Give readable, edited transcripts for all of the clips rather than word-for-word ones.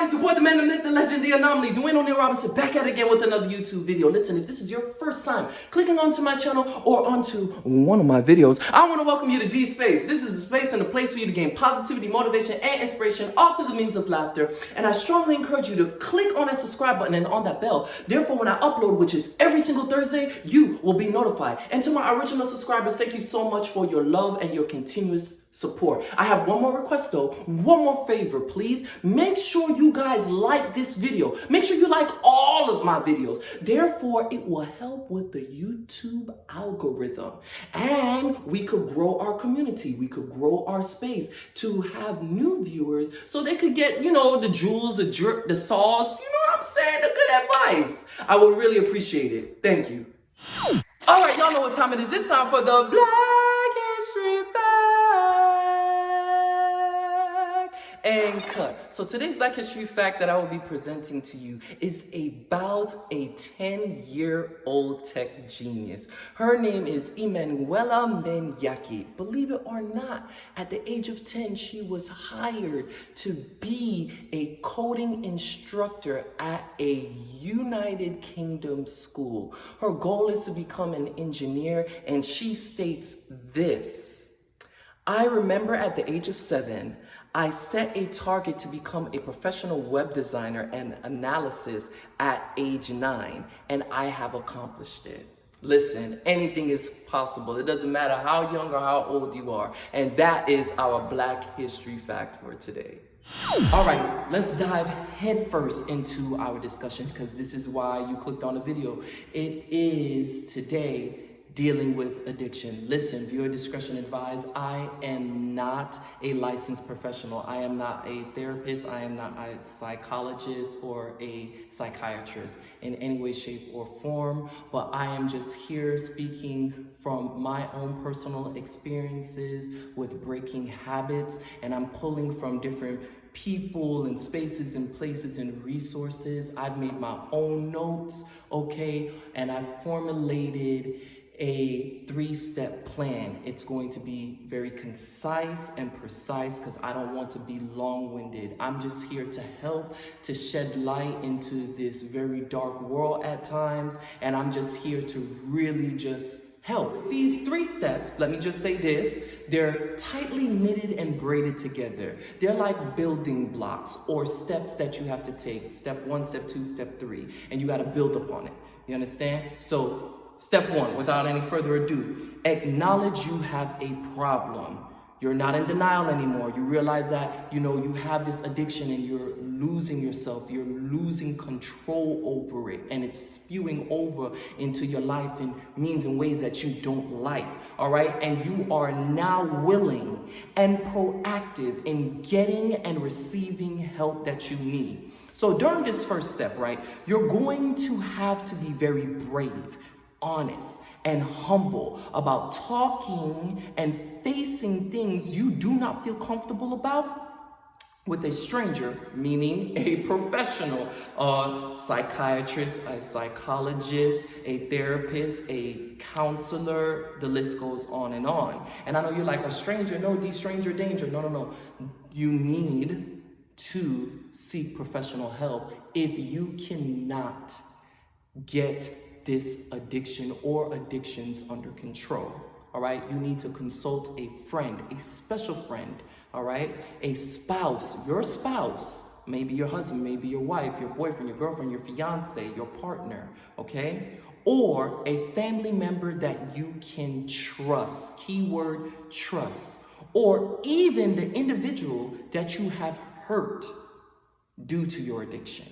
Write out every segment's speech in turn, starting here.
it's your boy, the man, the myth, the legend, the anomaly, Dwayne O'Neal Robinson, back at it again with another YouTube video. Listen, if this is your first time clicking onto my channel or onto one of my videos, I want to welcome you to D Space. This is a space and a place for you to gain positivity, motivation, and inspiration all through the means of laughter. And I strongly encourage you to click on that subscribe button and on that bell. Therefore, when I upload, which is every single Thursday, you will be notified. And to my original subscribers, thank you so much for your love and your continuous support. I have one more request though, one more favor, please. Make sure you guys like this video. Make sure you like all of my videos. Therefore, it will help with the YouTube algorithm. And we could grow our community. We could grow our space to have new viewers so they could get, the jewels, the drip, the sauce, you know what I'm saying? The good advice. I would really appreciate it. Thank you. All right, y'all know what time it is. It's time for the Black History Fact. And cut. So today's Black History Fact that I will be presenting to you is about a 10-year-old tech genius. Her name is Emanuela Menyaki. Believe it or not, at the age of 10, she was hired to be a coding instructor at a United Kingdom school. Her goal is to become an engineer, and she states this: I remember at the age of 7, I set a target to become a professional web designer and analysis at age 9, and I have accomplished it. Listen, anything is possible. It doesn't matter how young or how old you are. And that is our Black History Fact for today. All right, let's dive headfirst into our discussion because this is why you clicked on the video. It is today dealing with addiction. Listen, viewer discretion advised. I am not a licensed professional. I am not a therapist. I am not a psychologist or a psychiatrist in any way, shape, or form. But I am just here speaking from my own personal experiences with breaking habits. And I'm pulling from different people and spaces and places and resources. I've made my own notes, okay? And I've formulated a 3-step plan. It's going to be very concise and precise because I don't want to be long-winded. I'm just here to help to shed light into this very dark world at times, and I'm just here to really just help. These 3 steps, let me just say this, they're tightly knitted and braided together. They're like building blocks or steps that you have to take. Step 1, step 2, step 3, and you got to build upon it. You understand? So step 1, without any further ado, acknowledge you have a problem. You're not in denial anymore. You realize that, you have this addiction and you're losing yourself. You're losing control over it, and it's spewing over into your life in means and ways that you don't like, all right? And you are now willing and proactive in getting and receiving help that you need. So during this first step, right, you're going to have to be very brave, honest, and humble about talking and facing things you do not feel comfortable about with a stranger, meaning a professional, a psychiatrist, a psychologist, a therapist, a counselor, the list goes on and on. And I know you're like, a stranger, no, stranger danger. No. You need to seek professional help if you cannot get this addiction or addictions under control. All right, you need to consult a friend, a special friend, all right, a spouse, your spouse, maybe your husband, maybe your wife, your boyfriend, your girlfriend, your fiance, your partner, okay, or a family member that you can trust, keyword trust, or even the individual that you have hurt due to your addiction,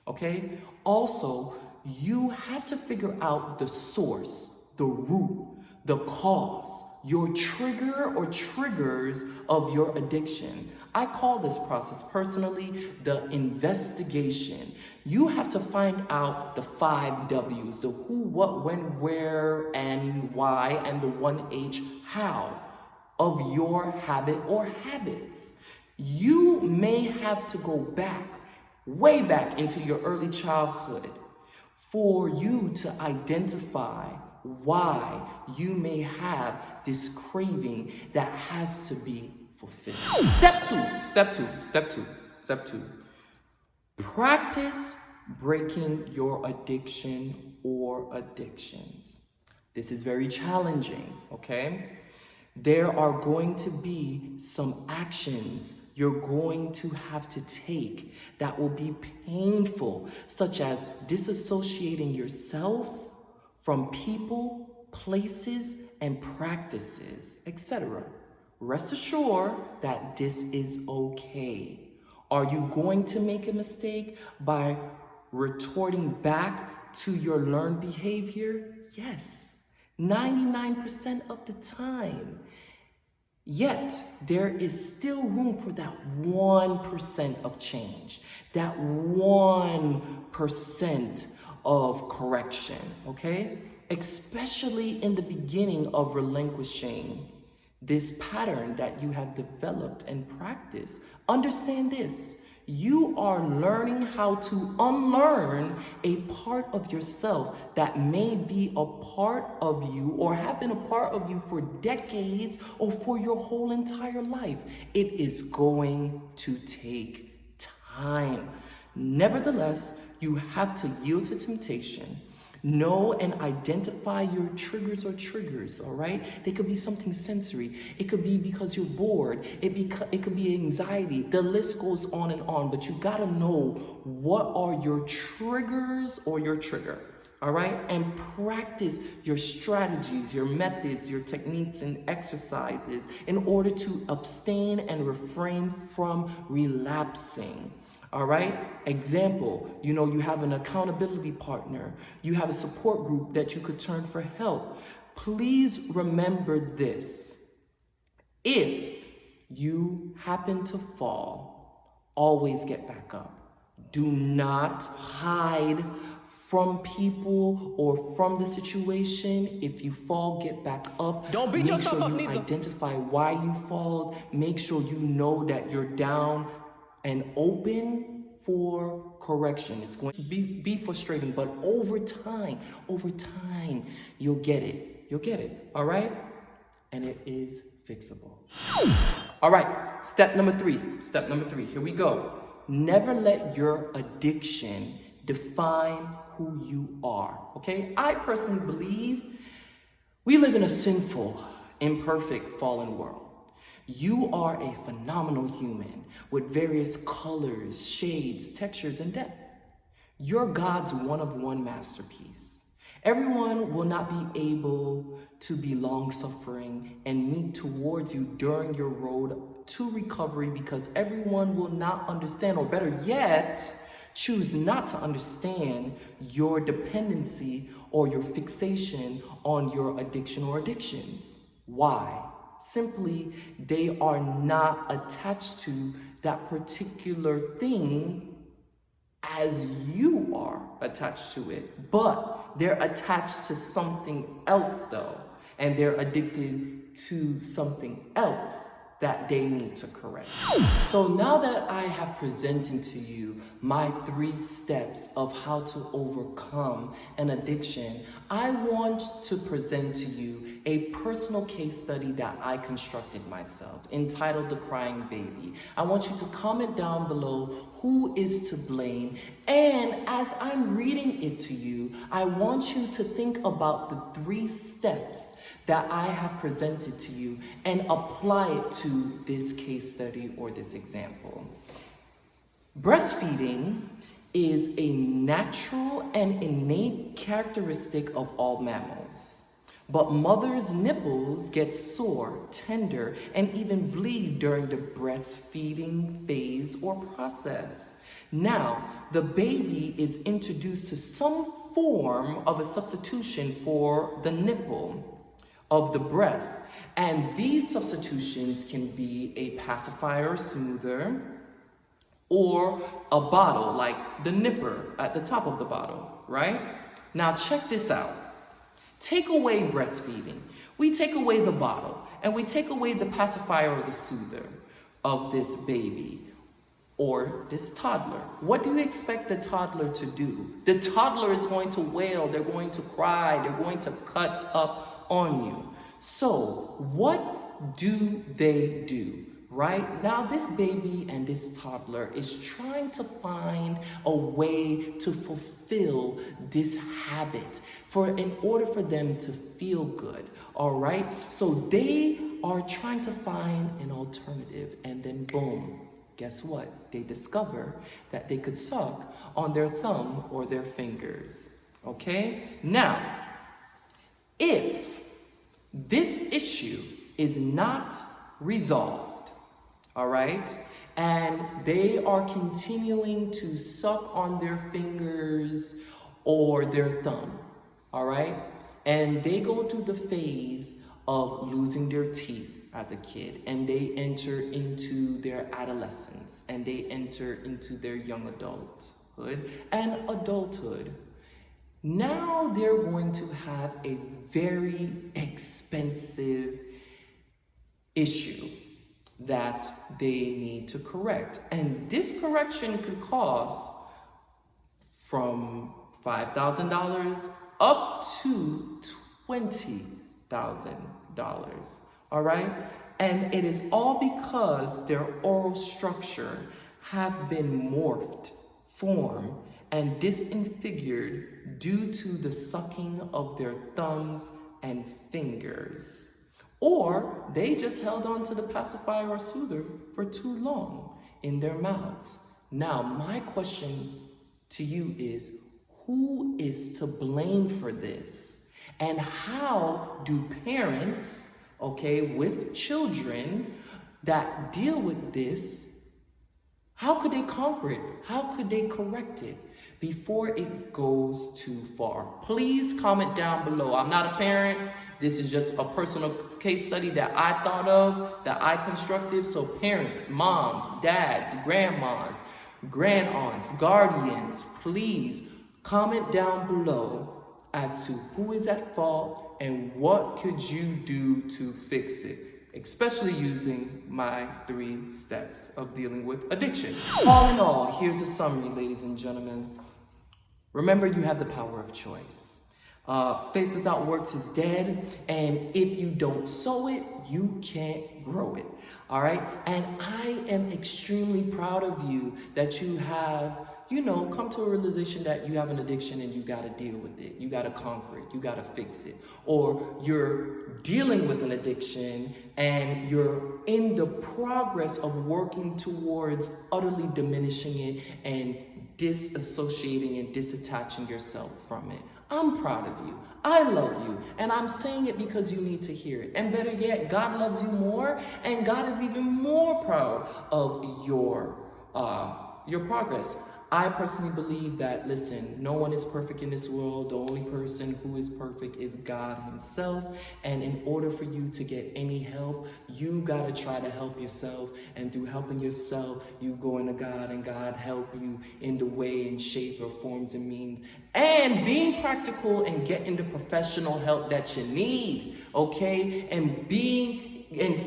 okay? Also, you have to figure out the source, the root, the cause, your trigger or triggers of your addiction. I call this process personally the investigation. You have to find out the 5 W's, the who, what, when, where, and why, and the 1 H, how, of your habit or habits. You may have to go back, way back into your early childhood for you to identify why you may have this craving that has to be fulfilled. Step two. Practice breaking your addiction or addictions. This is very challenging, okay? There are going to be some actions you're going to have to take that will be painful, such as disassociating yourself from people, places, and practices, etc. Rest assured that this is okay. Are you going to make a mistake by retorting back to your learned behavior? Yes, 99% of the time. Yet, there is still room for that 1% of change, that 1% of correction, okay? Especially in the beginning of relinquishing this pattern that you have developed and practiced. Understand this. You are learning how to unlearn a part of yourself that may be a part of you or have been a part of you for decades or for your whole entire life. It is going to take time. Nevertheless, you have to yield to temptation. Know and identify your triggers, all right? They could be something sensory. It could be because you're bored. It could be anxiety. The list goes on, but you gotta know what are your triggers or your trigger, all right? And practice your strategies, your methods, your techniques and exercises in order to abstain and refrain from relapsing. All right? Example, you have an accountability partner. You have a support group that you could turn for help. Please remember this. If you happen to fall, always get back up. Do not hide from people or from the situation. If you fall, get back up. Don't beat yourself up, neither. Identify why you fall. Make sure you know that you're down and open for correction. It's going to be frustrating, but over time, you'll get it. All right? And it is fixable. All right, step number three. Here we go. Never let your addiction define who you are, okay? I personally believe we live in a sinful, imperfect, fallen world. You are a phenomenal human with various colors, shades, textures, and depth. You're God's one-of-one masterpiece. Everyone will not be able to be long-suffering and meek towards you during your road to recovery because everyone will not understand, or better yet, choose not to understand your dependency or your fixation on your addiction or addictions. Why? Simply, they are not attached to that particular thing as you are attached to it, but they're attached to something else though, and they're addicted to something else that they need to correct. So now that I have presented to you my 3 steps of how to overcome an addiction, I want to present to you a personal case study that I constructed myself, entitled The Crying Baby. I want you to comment down below who is to blame, and as I'm reading it to you, I want you to think about the 3 steps that I have presented to you and apply it to this case study or this example. Breastfeeding is a natural and innate characteristic of all mammals. But mothers' nipples get sore, tender, and even bleed during the breastfeeding phase or process. Now, the baby is introduced to some form of a substitution for the nipple of the breast, and these substitutions can be a pacifier or soother, or a bottle like the nipper at the top of the bottle, right? Now check this out. Take away breastfeeding. We take away the bottle, and we take away the pacifier or the soother of this baby or this toddler. What do you expect the toddler to do? The toddler is going to wail, they're going to cry, they're going to cut up on you. So what do they do? right? Now this baby and this toddler is trying to find a way to fulfill this habit in order for them to feel good, all right? So they are trying to find an alternative, and then boom, guess what? They discover that they could suck on their thumb or their fingers, okay? Now, if this issue is not resolved, all right, and they are continuing to suck on their fingers or their thumb, all right, and they go through the phase of losing their teeth as a kid, and they enter into their adolescence, and they enter into their young adulthood and adulthood, now they're going to have a very expensive issue that they need to correct. And this correction could cost from $5,000 up to $20,000. All right? And it is all because their oral structure have been morphed, formed, and disfigured due to the sucking of their thumbs and fingers. Or they just held on to the pacifier or soother for too long in their mouths. Now, my question to you is, who is to blame for this? And how do parents, okay, with children that deal with this, how could they conquer it? How could they correct it before it goes too far? Please comment down below. I'm not a parent. This is just a personal case study that I thought of, that I constructed. So parents, moms, dads, grandmas, grand-aunts, guardians, please comment down below as to who is at fault and what could you do to fix it, especially using my 3 steps of dealing with addiction. All in all, here's a summary, ladies and gentlemen. Remember, you have the power of choice. Faith without works is dead, and if you don't sow it, you can't grow it. All right? And I am extremely proud of you that you have, come to a realization that you have an addiction and you got to deal with it. You got to conquer it. You got to fix it. Or you're dealing with an addiction and you're in the progress of working towards utterly diminishing it and disassociating and disattaching yourself from it. I'm proud of you. I love you. And I'm saying it because you need to hear it. And better yet, God loves you more, and God is even more proud of your progress. I personally believe that, listen, no one is perfect in this world. The only person who is perfect is God himself. And in order for you to get any help, you got to try to help yourself. And through helping yourself, you go into God and God help you in the way and shape or forms and means. And being practical and getting the professional help that you need, okay? And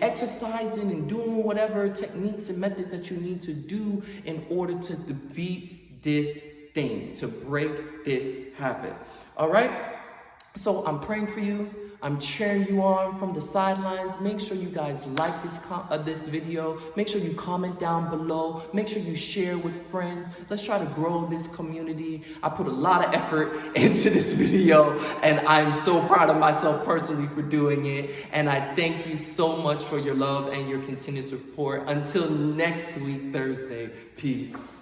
exercising and doing whatever techniques and methods that you need to do in order to defeat this thing, to break this habit. All right? So I'm praying for you. I'm cheering you on from the sidelines. Make sure you guys like this video. Make sure you comment down below. Make sure you share with friends. Let's try to grow this community. I put a lot of effort into this video, and I'm so proud of myself personally for doing it. And I thank you so much for your love and your continued support. Until next week, Thursday. Peace.